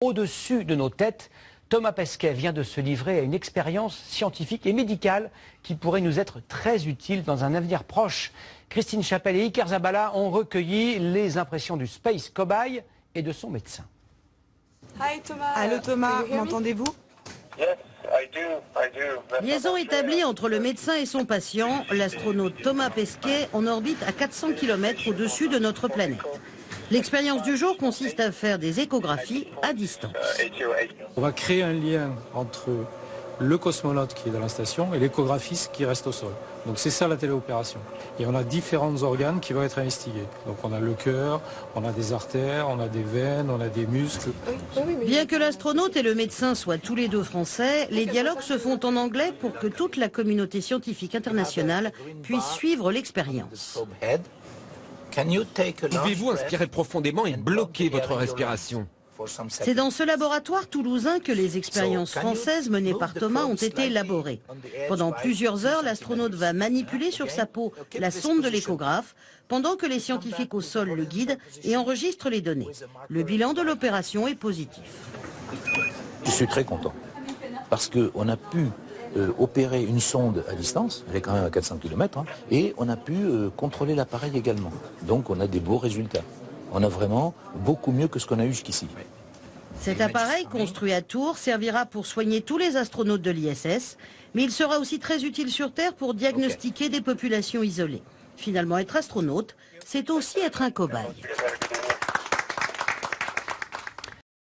Au-dessus de nos têtes, Thomas Pesquet vient de se livrer à une expérience scientifique et médicale qui pourrait nous être très utile dans un avenir proche. Christine Chapelle et Iker Zabala ont recueilli les impressions du Space Cobaye et de son médecin. Hi Thomas. Allô Thomas, m'entendez-vous? Liaison établie entre le médecin et son patient, l'astronaute Thomas Pesquet en orbite à 400 km au-dessus de notre planète. L'expérience du jour consiste à faire des échographies à distance. On va créer un lien entre le cosmonaute qui est dans la station et l'échographiste qui reste au sol. Donc c'est ça la téléopération. Et on a différents organes qui vont être investigués. Donc on a le cœur, on a des artères, on a des veines, on a des muscles. Bien que l'astronaute et le médecin soient tous les deux français, les dialogues se font en anglais pour que toute la communauté scientifique internationale puisse suivre l'expérience. Pouvez-vous inspirer profondément et bloquer votre respiration? C'est dans ce laboratoire toulousain que les expériences françaises menées par Thomas ont été élaborées. Pendant plusieurs heures, l'astronaute va manipuler sur sa peau la sonde de l'échographe, pendant que les scientifiques au sol le guident et enregistrent les données. Le bilan de l'opération est positif. Je suis très content, parce qu'on a pu opérer une sonde à distance, elle est quand même à 400 km, et on a pu contrôler l'appareil également. Donc on a des beaux résultats. On a vraiment beaucoup mieux que ce qu'on a eu jusqu'ici. Cet appareil, construit à Tours, servira pour soigner tous les astronautes de l'ISS, mais il sera aussi très utile sur Terre pour diagnostiquer des populations isolées. Finalement, être astronaute, c'est aussi être un cobaye.